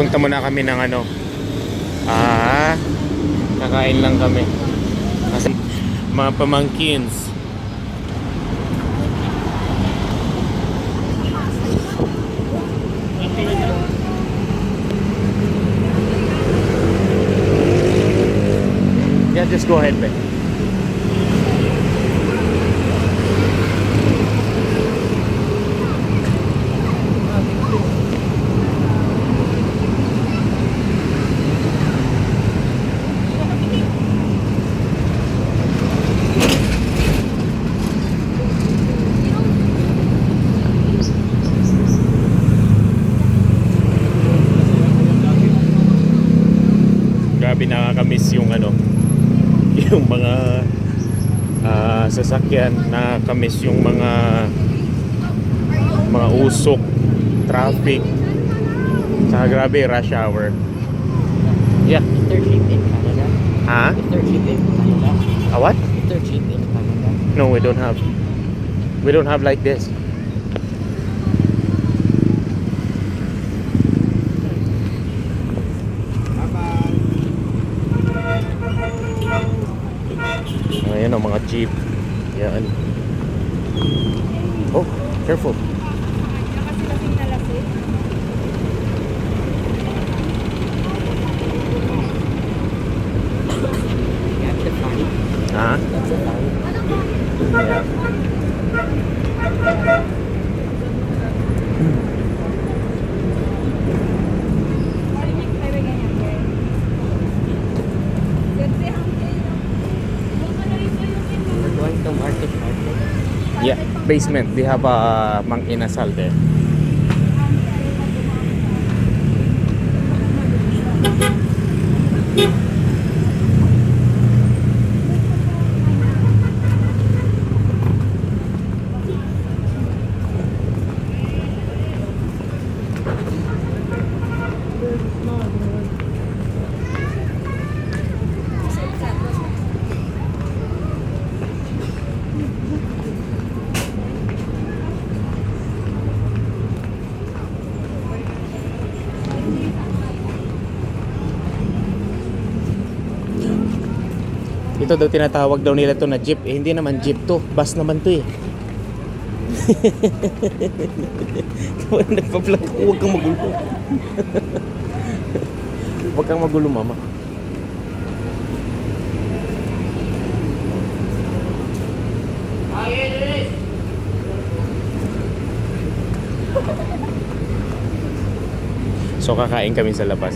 Punta muna kami ng ano, kakain lang kami kasi mga pamangkins. Yeah, just go ahead, babe. Grabe, nakakamiss yung ano, yung mga sasakyan, nakakamiss yung mga usok, traffic, saka grabe rush hour. Yeah. Is there cheap in Canada? Ha? Is there cheap in Canada? What? Is there cheap in Canada? No, we don't have like this. Ayan ang mga jeep. Yan. Oh, careful. That's the fine. Ha? That's the fine. Yeah. We're going to market. Yeah, basement. They have a Mang Inasal there. Ito daw tinatawag daw nila to na jeep. Eh, hindi naman jeep to. Bus naman to eh. Nagpa-vlog ko. Huwag kang magulo. Huwag kang magulo, mama. So kakain kami sa labas.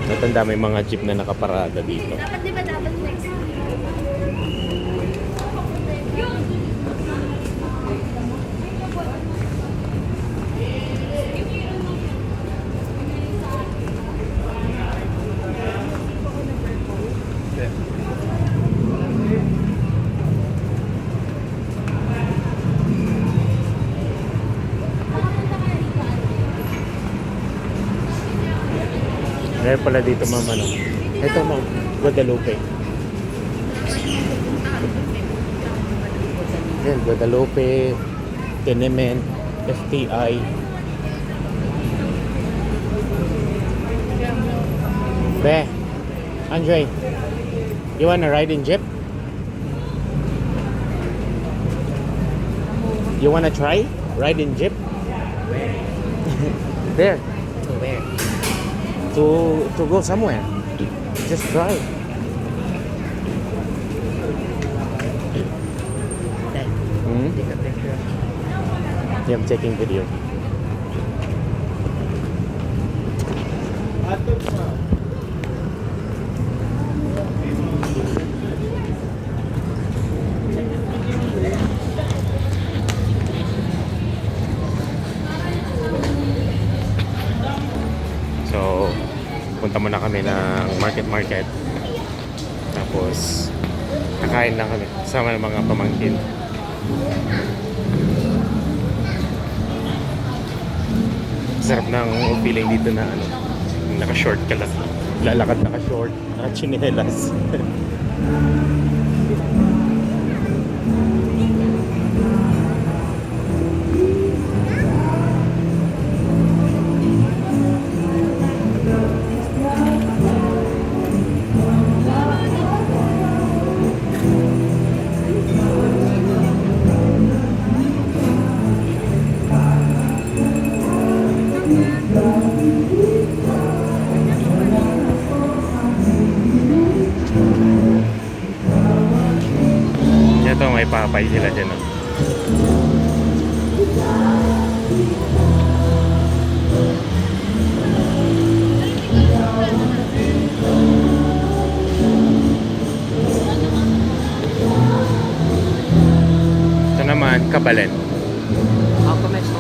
Natanda, may mga jeep na nakaparada dito. Dapat di ba dapat next? Meron pala dito, mama, no? Ito, ma'am, Guadalupe. Yan, Guadalupe, Tenement, FTI. Be, Andre, you wanna ride in jeep? You wanna try? Ride in jeep? There. To where? To go somewhere. Just try. Dad, Hmm? take a picture. Yeah, I'm taking video. So, punta muna kami ng market. Tapos, kakain lang kami. Sama ng mga pamangkin. Sarap ng feeling dito na ano, naka-short ka lang. Lalakad naka-short, naka-chinelas. may papay sila dyan. Oh. Ito naman, Kabalen. How come it's so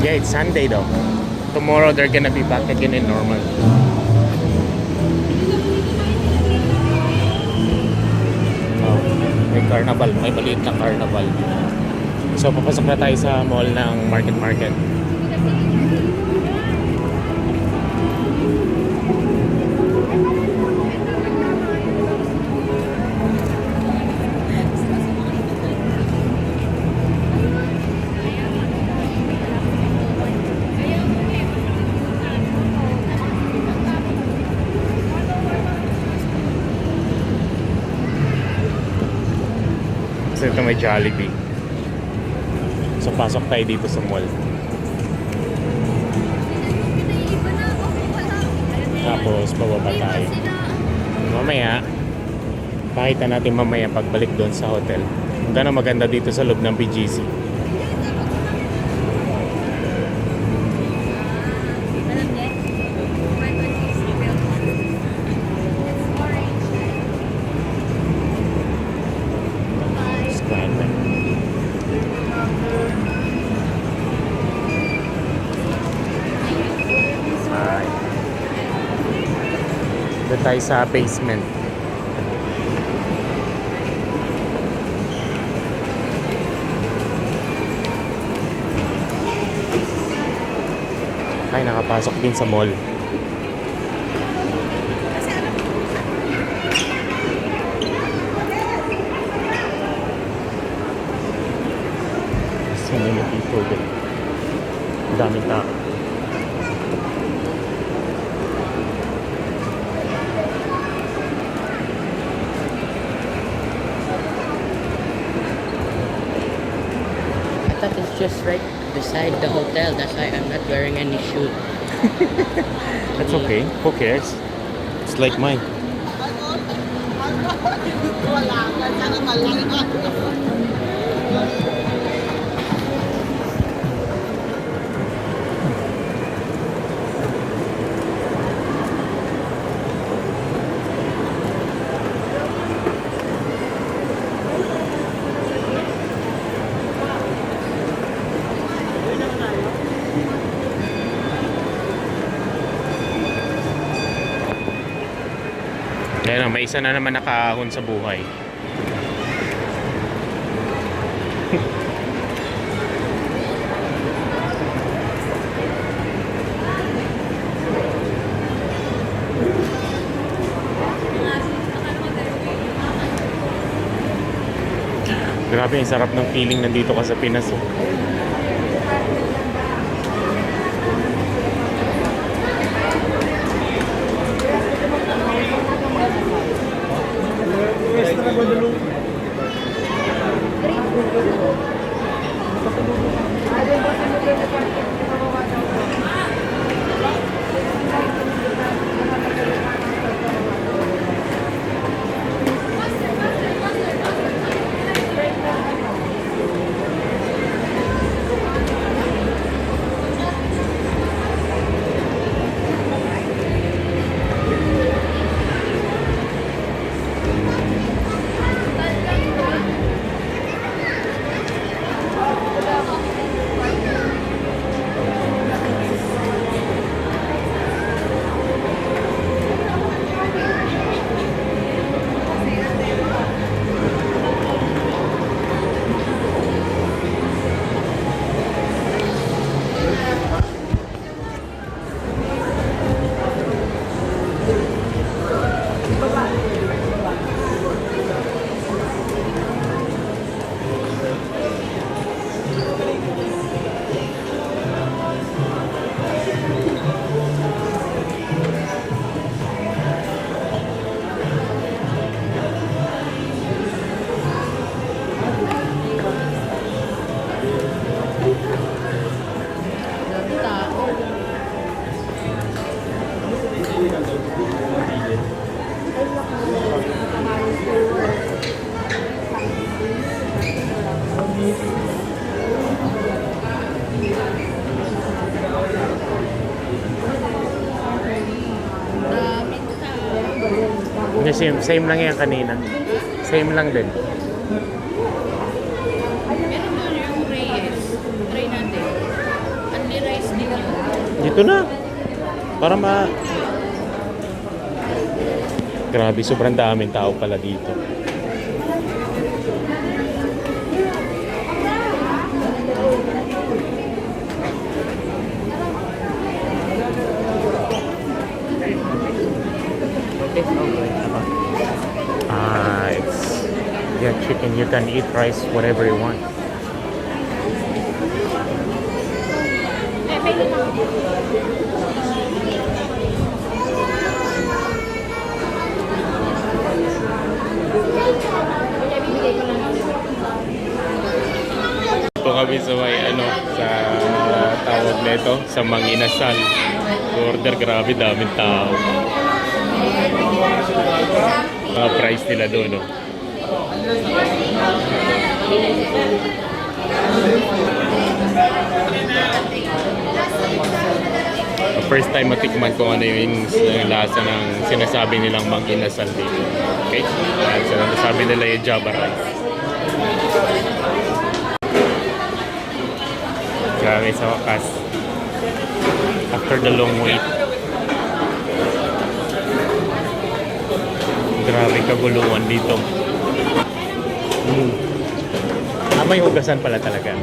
Yeah, it's Sunday though. Tomorrow they're gonna be back again in normal. Oh, may carnival, may maliit na carnival. So papasok na tayo sa mall ng Market. Kasi ito may Jollibee. So pasok tayo dito sa mall. Tapos bababa tayo. Mamaya, pakita natin mamaya pagbalik doon sa hotel. Ang maganda dito sa loob ng BGC. Doon tayo sa basement. Ay, nakapasok din sa mall. So many people there. Ang daming tao. I thought it's just right beside the hotel. That's why I'm not wearing any shoe. That's okay. Who cares? It's like mine. Ayan, may isa na naman nakahon sa buhay. Grabe, ang sarap ng feeling nandito ka sa Pinas. Oh. same lang yan kanina. Same lang din. Meron doon yung Reyes. Try natin. Only rice din yun. Dito na. Para Grabe, sobrang daming tao pala dito. It's chicken. You can eat rice whatever you want. Ito kami sa may sa tawag nito, sa Manginasal. Order, grabe, daming tao. Mga price nila doon, no? First time matikman ko ano yung lasa ng sinasabi nilang Manginasal dito. Okay? So, sabi nila yung Java rice. Grabe, sa wakas. After the long wait. Grabe kaguluhan dito. May hugasan pala talaga.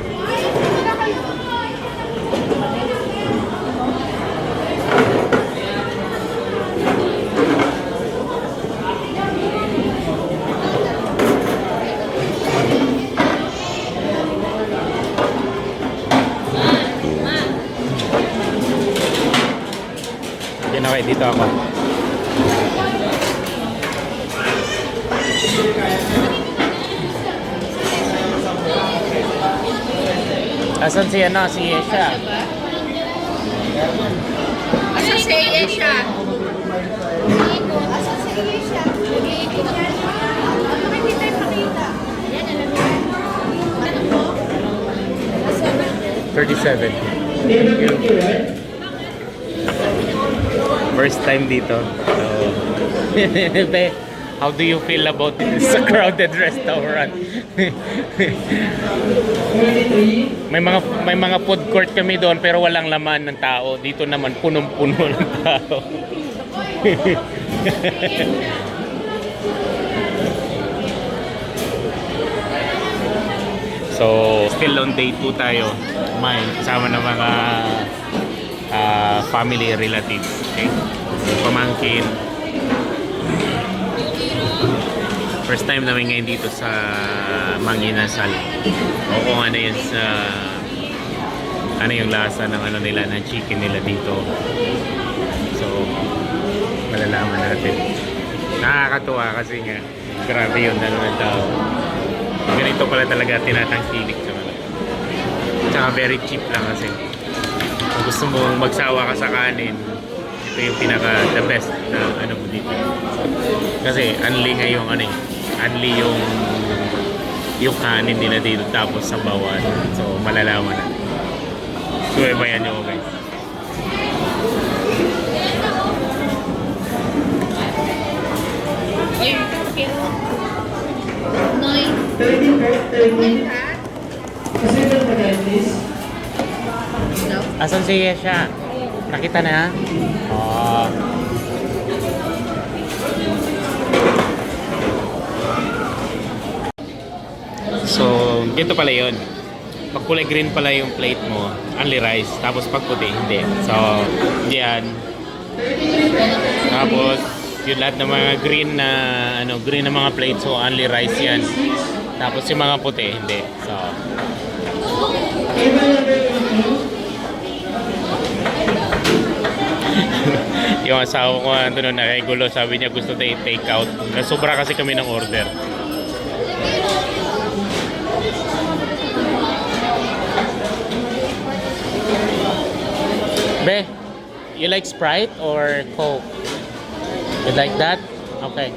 Okay, dito ako. Asan si si Esha? Asa si Esha? Asa sa iyo siya? Nag-iikot siya. Bakit hindi tayo makita? Yan, alam mo. Ano po? 37. First time dito. So, Be, how do you feel about this crowded restaurant? may mga food court kami doon pero walang laman ng tao. Dito naman punong-puno ng tao. So, still on day 2 tayo. Kasama ng mga family relatives. Okay? Pamangkin. First time namin ngayon dito sa Manginasal. O kung ano yun sa ano yung lasa ng nila ng chicken nila dito. So, malalaman natin. Nakakatuwa kasi nga grabe yun ng tao. Ganito pala talaga tinatangkilik sa mga. Tsaka very cheap lang kasi. Kung gusto mong magsawa ka sa kanin, ito yung pinaka the best na ano mo dito. Kasi unli nga yung unli yung kanin nila dito tapos sa bawan. So malalaman na. So ibayan nyo guys. Asan si Yesha? Nakita na? Oh. So, dito pala yun. Pag kulay green pala yung plate mo, only rice. Tapos pag puti, hindi. So, yan. Tapos, yung lahat ng mga green na mga plate, so only rice yan. Tapos yung mga puti, hindi. So, yung asawa ko doon nakigulo, sabi niya gusto tayo take out. Sobra kasi kami ng order. Be, you like Sprite or Coke? You like that? Okay.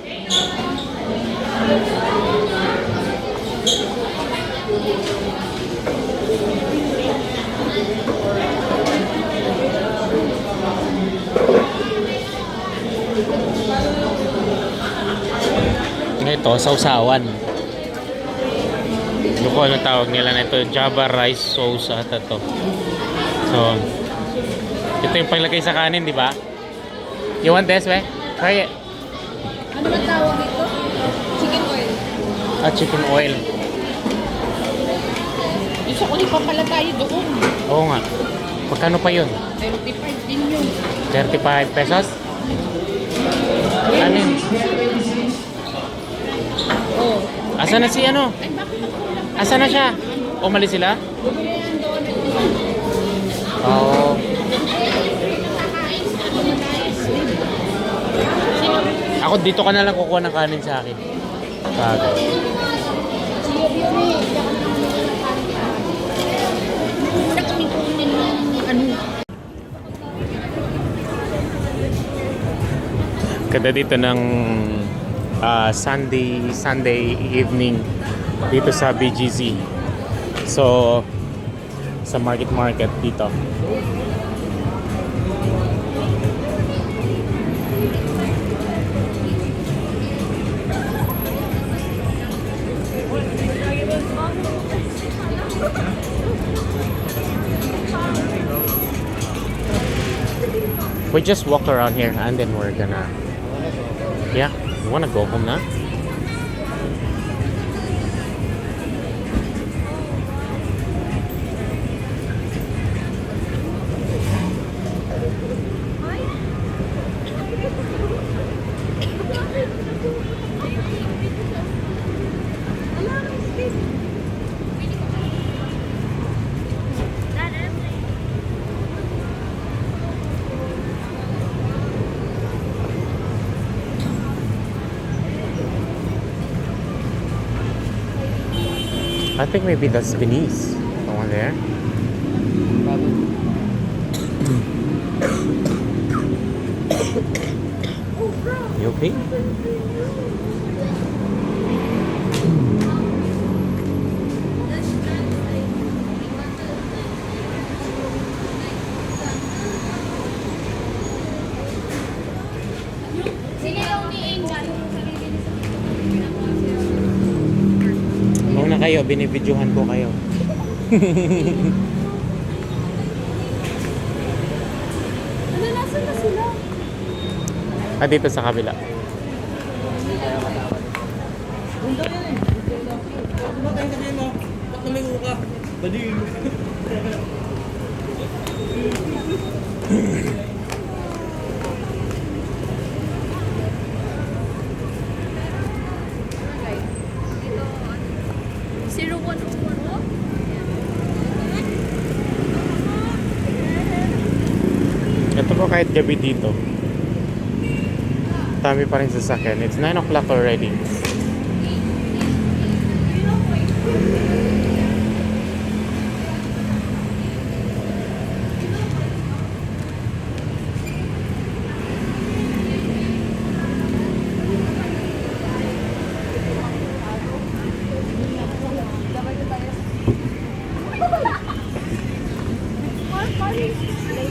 Ito, sausawan. Ano ko anong tawag nila na ito? Java rice sauce ata to. So, ito yung paglagay sa kanin, di ba? You want this, we? Try it. Ano ba tawag ito? Chicken oil. Ah, chicken oil. Gusto ko di pa pala tayo doon. Oo nga. Magkano pa yun? 35 din yun. 35 pesos? Ano yun? Oh. Asa na si ano? Ay, bakit nakulang? Asa na siya? Umalis sila? Oo. Ako dito ka na lang kukuha ng kanin sa akin. Bagay. Wala kami kunin ng ano. Kada dito ng Sunday evening dito sa BGC. So, sa market dito. We just walk around here and then we're gonna, yeah, we wanna go home now. I think maybe that's Venice. The one there. You okay? Sila yung ni Ingan. Muna kayo, binibidyohan ko kayo. Ano, nasa na sila? Ah, dito sa kabila. Zero one one. Ito po kahit gabi dito. Dami pa rin sasakyan. It's 9 o'clock already.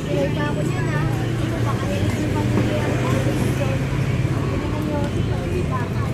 Pilay pa ako niyan ha. Ito baka hilig yung pamilya. Hindi na nyo, hindi pa ako.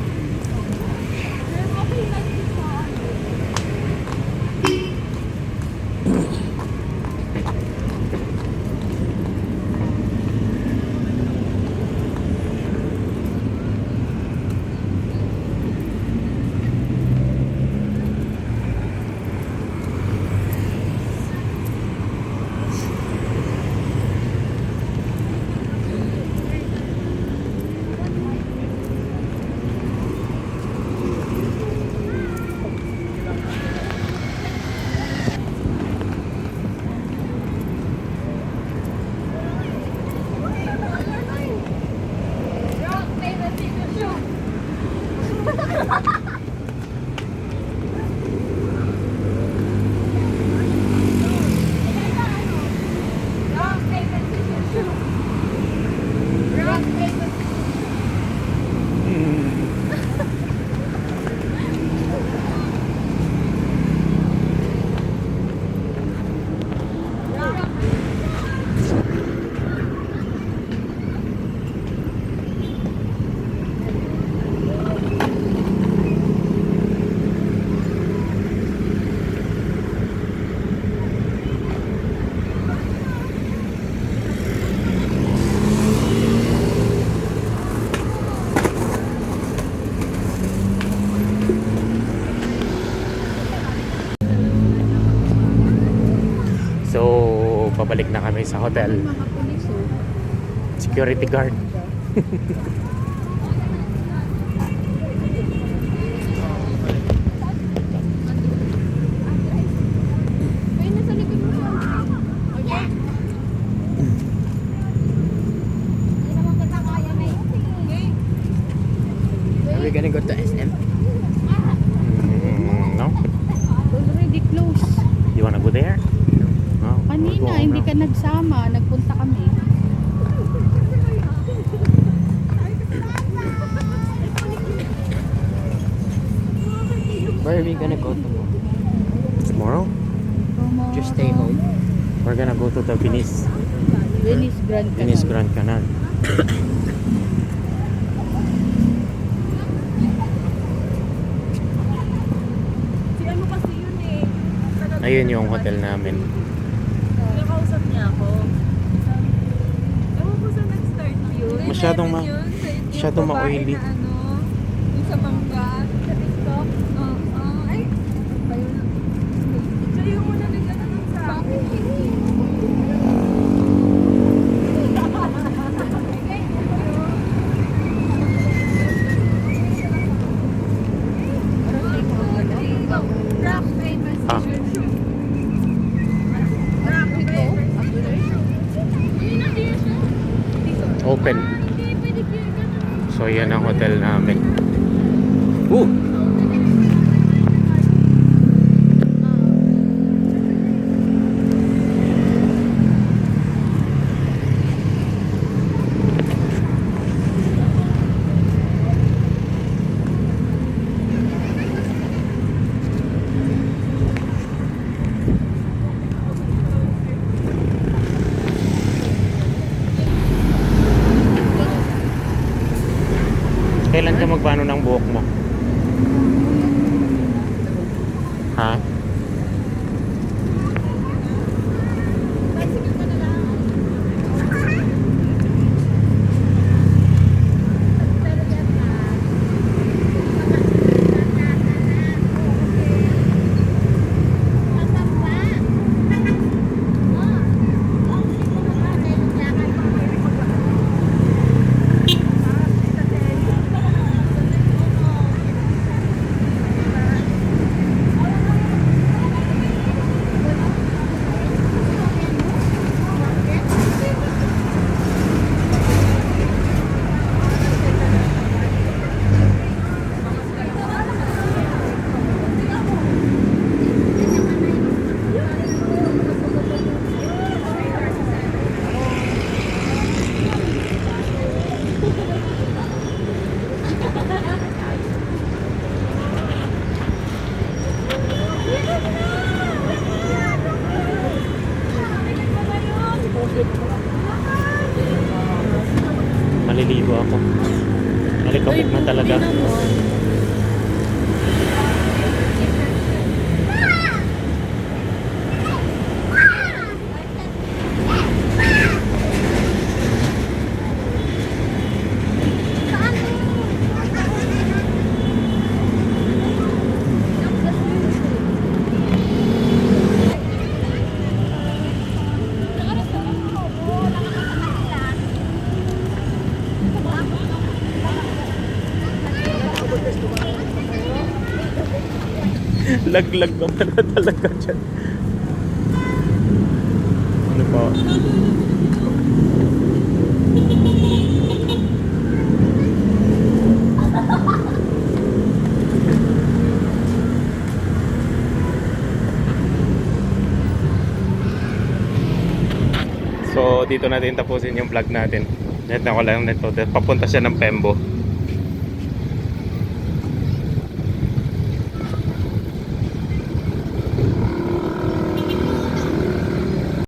pabalik na kami sa hotel. Mga pulis, oh. Security guard. Ay, nasa likod mo siya. Okay. Hindi naman kita kaya na yun. Are we gonna go to SM? No? Already closed. You wanna go there? No. Kanina, we'll go hindi now. ka nagsama. Nagpunta kami. Where are we gonna go tomorrow? Tomorrow? Just stay home. We're gonna go to the Venice Venice Grand Canal. Grand Canal. Si ano kasi yun eh. Ayun yung hotel namin. Nakausap niya ako. Ewan ko sa nag-start yun. Masyadong Masyadong ma-oily. Ano, yung sa mangga. Sa TikTok? Oo. Ay, bayo na. Siya yung muna nagtanong sa akin. Ah, open. So yan ang hotel namin. Ooh! Kailan ka magbano ng buhok mo? Ha? Maliligo ako. Malikabok na talaga. Laglag naman na talaga dyan. Ano pa? So dito natin tapusin yung vlog natin. Net na ko lang nito. Papunta siya ng Pembo.